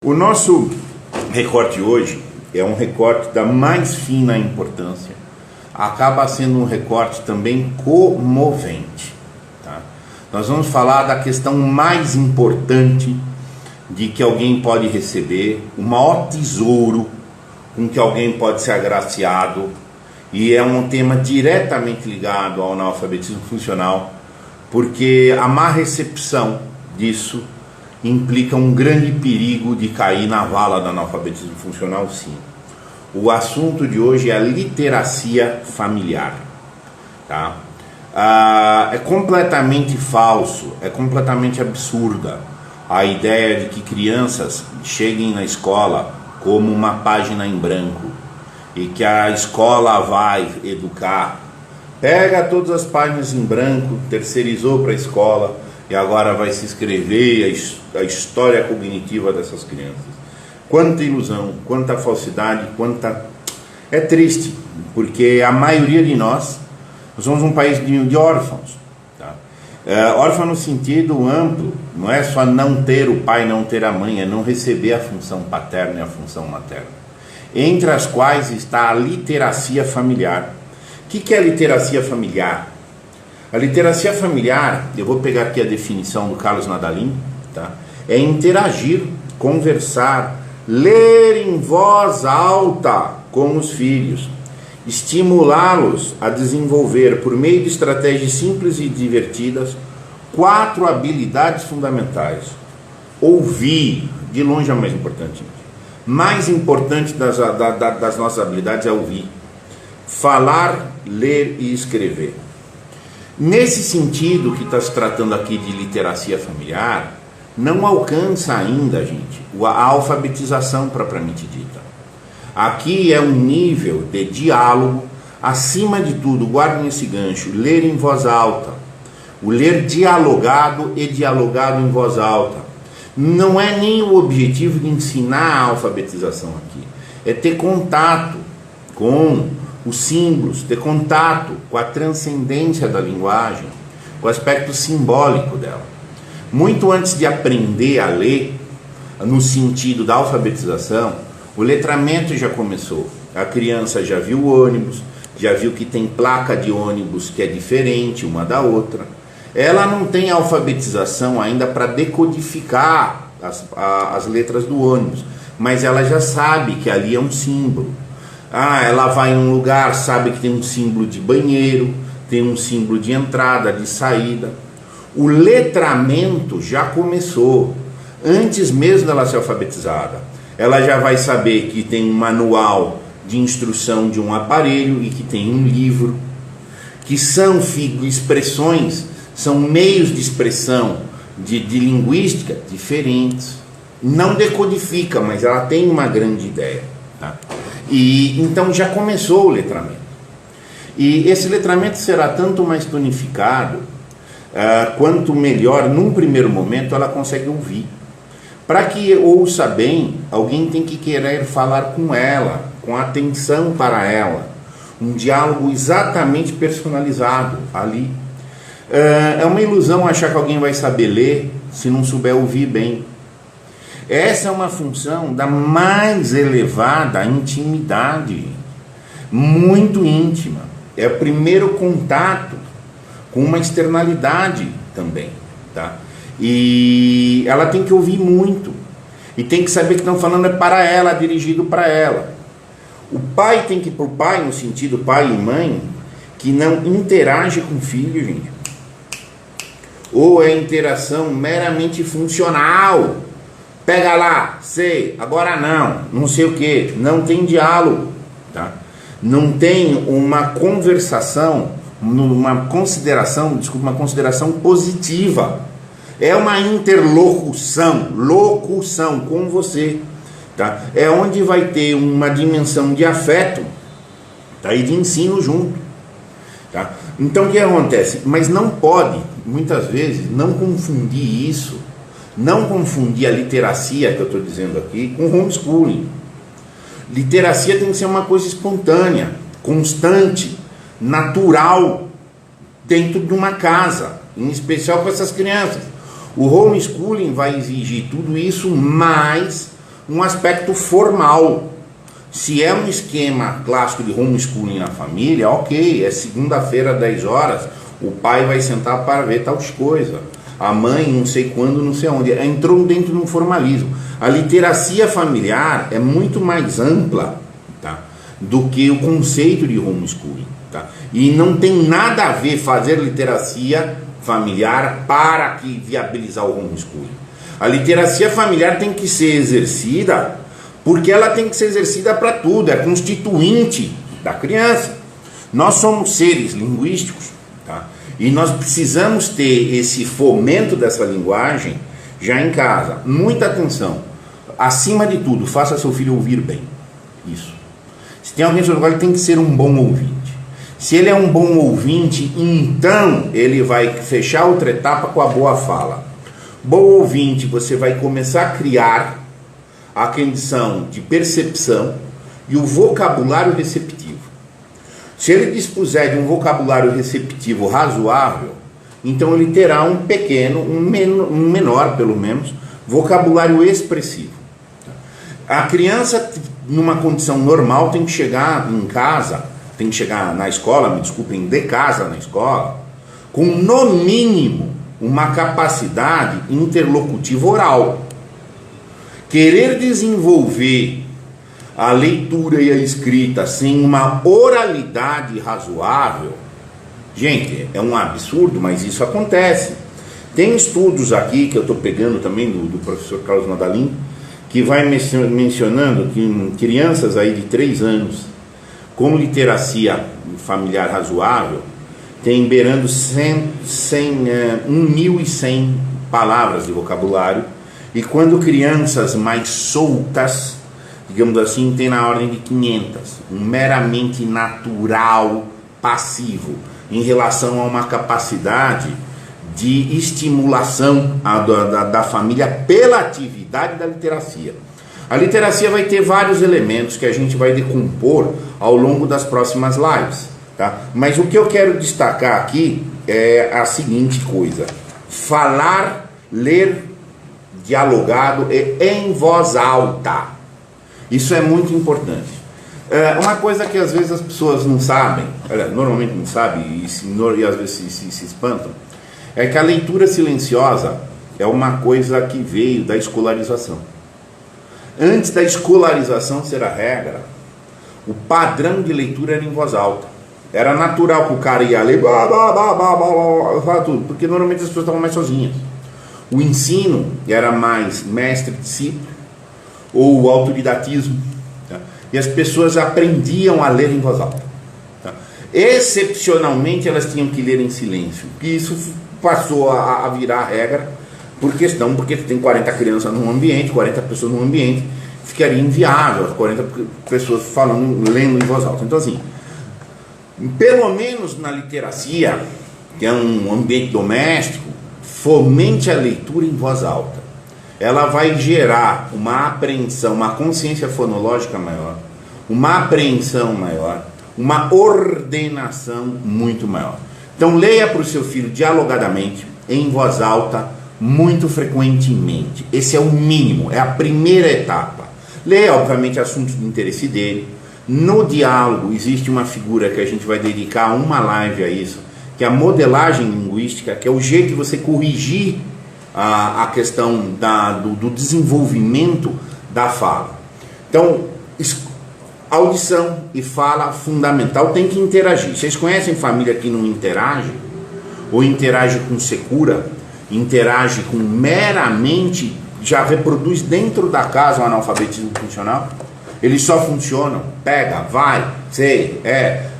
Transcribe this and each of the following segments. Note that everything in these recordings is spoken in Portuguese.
O nosso recorte hoje é um recorte da mais fina importância. Acaba sendo um recorte também comovente. Tá? Nós vamos falar da questão mais importante de que alguém pode receber, o maior tesouro com que alguém pode ser agraciado, e é um tema diretamente ligado ao analfabetismo funcional, porque a má recepção disso implica um grande perigo de cair na vala do analfabetismo funcional, sim. O assunto de hoje é a literacia familiar. Tá? É completamente falso, é completamente absurda a ideia de que crianças cheguem na escola como uma página em branco e que a escola vai educar. Pega todas as páginas em branco, terceirizou para a escola e agora vai se escrever a história cognitiva dessas crianças. Quanta ilusão, quanta falsidade, É triste, porque a maioria de nós somos um país de órfãos. Tá? Órfão no sentido amplo, não é só não ter o pai, não ter a mãe, é não receber a função paterna e a função materna, entre as quais está a literacia familiar. O que é a literacia familiar? A literacia familiar, eu vou pegar aqui a definição do Carlos Nadalim, tá? É interagir, conversar, ler em voz alta com os filhos, estimulá-los a desenvolver, por meio de estratégias simples e divertidas, 4 habilidades fundamentais. Ouvir, de longe é a mais importante. Mais importante das nossas habilidades é ouvir. Falar, ler e escrever. Nesse sentido que está se tratando aqui de literacia familiar, não alcança ainda, gente, a alfabetização propriamente dita. Aqui é um nível de diálogo, acima de tudo, guardem esse gancho, ler em voz alta. O ler dialogado e dialogado em voz alta. Não é nem o objetivo de ensinar a alfabetização aqui. É ter contato com os símbolos, ter contato com a transcendência da linguagem, com o aspecto simbólico dela. Muito antes de aprender a ler, no sentido da alfabetização, o letramento já começou. A criança já viu o ônibus, já viu que tem placa de ônibus que é diferente uma da outra. Ela não tem alfabetização ainda para decodificar as letras do ônibus, mas ela já sabe que ali é um símbolo. Ela vai em um lugar, sabe que tem um símbolo de banheiro, tem um símbolo de entrada, de saída. O letramento já começou, antes mesmo dela ser alfabetizada. Ela já vai saber que tem um manual de instrução de um aparelho e que tem um livro, que são expressões, são meios de expressão de linguística diferentes. Não decodifica, mas ela tem uma grande ideia. Tá? E então já começou o letramento. E esse letramento será tanto mais tonificado, quanto melhor, num primeiro momento, ela consegue ouvir. Para que ouça bem, alguém tem que querer falar com ela, com atenção para ela. Um diálogo exatamente personalizado ali. É uma ilusão achar que alguém vai saber ler se não souber ouvir bem. Essa é uma função da mais elevada intimidade, muito íntima. É o primeiro contato com uma externalidade também, tá? E ela tem que ouvir muito e tem que saber que estão falando é para ela, dirigido para ela. O pai tem que ir para o pai, no sentido pai e mãe, que não interage com o filho, gente. Ou é interação meramente funcional. Pega lá, sei, agora não sei o que, não tem diálogo, tá? Não tem uma conversação, uma consideração positiva. É uma interlocução, locução com você, tá? É onde vai ter uma dimensão de afeto, tá? E de ensino junto, tá? Então o que acontece? Mas não pode, muitas vezes, não confundir isso, não confundir a literacia que eu estou dizendo aqui com homeschooling. Literacia tem que ser uma coisa espontânea, constante, natural, dentro de uma casa, em especial com essas crianças. O homeschooling vai exigir tudo isso mais um aspecto formal. Se é um esquema clássico de homeschooling na família, ok, é segunda-feira, 10 horas, o pai vai sentar para ver tal coisa. A mãe, não sei quando, não sei onde. Entrou dentro de um formalismo. A literacia familiar é muito mais ampla, tá, do que o conceito de homeschooling. Tá? E não tem nada a ver fazer literacia familiar para que viabilizar o homeschooling. A literacia familiar tem que ser exercida porque ela tem que ser exercida para tudo, é constituinte da criança. Nós somos seres linguísticos, tá? E nós precisamos ter esse fomento dessa linguagem já em casa. Muita atenção. Acima de tudo, faça seu filho ouvir bem. Isso. Se tem alguém sobre o qual ele tem que ser um bom ouvinte. Se ele é um bom ouvinte, então ele vai fechar outra etapa com a boa fala. Bom ouvinte, você vai começar a criar a condição de percepção e o vocabulário receptivo. Se ele dispuser de um vocabulário receptivo razoável, então ele terá um pequeno, um menor pelo menos, vocabulário expressivo. A criança, numa condição normal, tem que chegar em casa, tem que chegar na escola, me desculpem, de casa na escola, com no mínimo uma capacidade interlocutiva oral. Querer desenvolver a leitura e a escrita sem uma oralidade razoável, gente, é um absurdo, mas isso acontece. Tem estudos aqui que eu estou pegando também do professor Carlos Nadalim, que vai mencionando que crianças aí de 3 anos com literacia familiar razoável tem beirando 1.100 palavras de vocabulário. E quando crianças mais soltas, digamos assim, tem na ordem de 500, um meramente natural, passivo, em relação a uma capacidade de estimulação da família pela atividade da literacia. A literacia vai ter vários elementos que a gente vai decompor ao longo das próximas lives, tá? Mas o que eu quero destacar aqui é a seguinte coisa: falar, ler, dialogado e em voz alta. Isso é muito importante. Uma coisa que às vezes as pessoas não sabem, normalmente não sabem e às vezes se espantam, é que a leitura silenciosa é uma coisa que veio da escolarização. Antes da escolarização ser a regra, o padrão de leitura era em voz alta. Era natural que o cara ia ler, tudo, porque normalmente as pessoas estavam mais sozinhas. O ensino era mais mestre-discípulo ou o autodidatismo, tá? E as pessoas aprendiam a ler em voz alta, tá? Excepcionalmente elas tinham que ler em silêncio, e isso passou a virar a regra porque tem 40 crianças num ambiente, 40 pessoas num ambiente, ficaria inviável as 40 pessoas lendo em voz alta. Então assim, pelo menos na literacia, que é um ambiente doméstico, fomente a leitura em voz alta. Ela vai gerar uma apreensão, uma consciência fonológica maior, uma apreensão maior, uma ordenação muito maior. Então leia para o seu filho dialogadamente, em voz alta, muito frequentemente. Esse é o mínimo, é a primeira etapa. Leia, obviamente, assuntos de interesse dele. No diálogo existe uma figura que a gente vai dedicar uma live a isso, que é a modelagem linguística, que é o jeito de você corrigir a questão do desenvolvimento da fala. Então, audição e fala fundamental, tem que interagir. Vocês conhecem família que não interage? Ou interage com secura? Interage com meramente, já reproduz dentro da casa o analfabetismo funcional? Eles só funcionam, pega, vai, sei,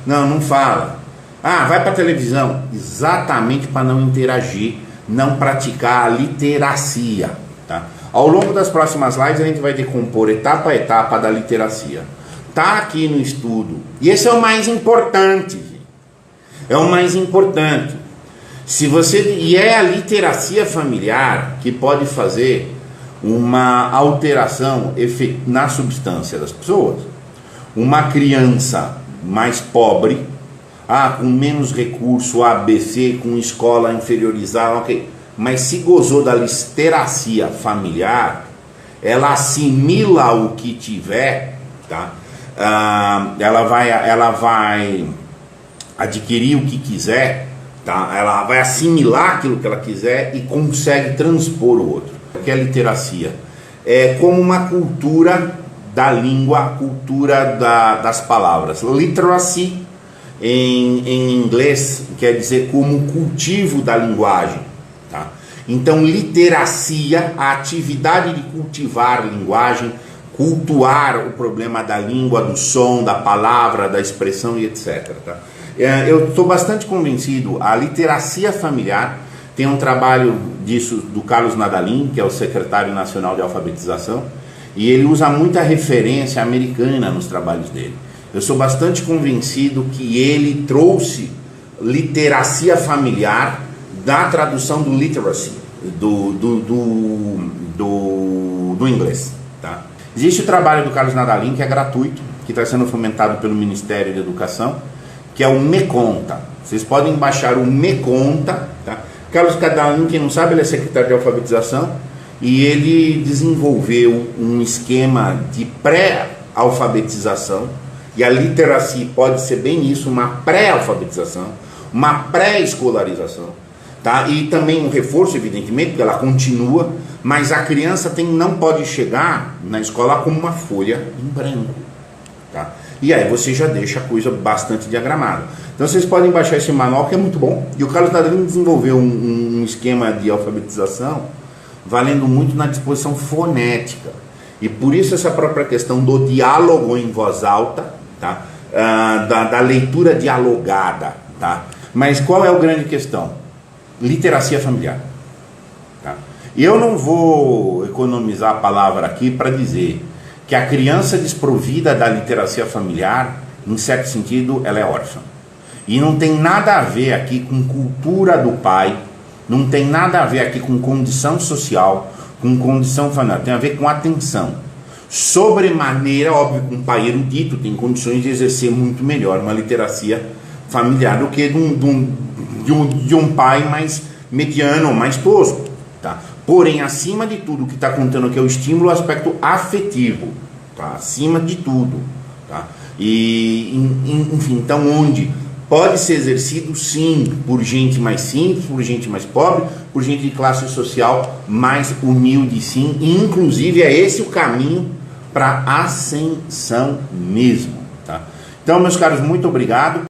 não fala. Vai para a televisão, exatamente para não interagir, não praticar a literacia, tá? Ao longo das próximas lives a gente vai decompor etapa a etapa da literacia. Tá aqui no estudo, e esse é o mais importante, gente. É o mais importante. E é a literacia familiar que pode fazer uma alteração na substância das pessoas. Uma criança mais pobre, com menos recurso, ABC, com escola inferiorizada, ok. Mas se gozou da literacia familiar, ela assimila o que tiver, tá? Ela vai adquirir o que quiser, tá? Ela vai assimilar aquilo que ela quiser e consegue transpor o outro. O que é literacia? É como uma cultura da língua, cultura das palavras. Literacy em inglês quer dizer como cultivo da linguagem, tá? Então literacia, a atividade de cultivar linguagem, cultuar o problema da língua, do som, da palavra, da expressão e etc. Tá? Eu estou bastante convencido, a literacia familiar, tem um trabalho disso do Carlos Nadalim, que é o secretário nacional de alfabetização, e ele usa muita referência americana nos trabalhos dele. Eu sou bastante convencido que ele trouxe literacia familiar da tradução do literacy, do inglês. Tá? Existe o trabalho do Carlos Nadalim, que é gratuito, que está sendo fomentado pelo Ministério da Educação, que é o Me Conta. Vocês podem baixar o Me Conta. Tá? Carlos Nadalim, quem não sabe, ele é secretário de alfabetização, e ele desenvolveu um esquema de pré-alfabetização, e a literacia pode ser bem isso, uma pré-alfabetização, uma pré-escolarização, tá? E também um reforço, evidentemente, porque ela continua, mas a criança não pode chegar na escola como uma folha em branco, tá? E aí você já deixa a coisa bastante diagramada. Então vocês podem baixar esse manual, que é muito bom, e o Carlos Nadalim desenvolveu um esquema de alfabetização valendo muito na disposição fonética, e por isso essa própria questão do diálogo em voz alta, tá? Da leitura dialogada, tá? Mas qual é a grande questão? Literacia familiar, tá? E eu não vou economizar a palavra aqui para dizer que a criança desprovida da literacia familiar, em certo sentido, ela é órfã. E não tem nada a ver aqui com cultura do pai, não tem nada a ver aqui com condição social, com condição familiar, tem a ver com atenção. Sobremaneira, óbvio, um pai erudito tem condições de exercer muito melhor uma literacia familiar do que de um pai mais mediano, mais tosco, tá? Porém, acima de tudo, o que está contando aqui é o estímulo, o aspecto afetivo, tá? Acima de tudo, tá? E, enfim, então onde pode ser exercido, sim, por gente mais simples, por gente mais pobre, por gente de classe social mais humilde, sim, e inclusive é esse o caminho para ascensão mesmo, tá? Então, meus caros, muito obrigado.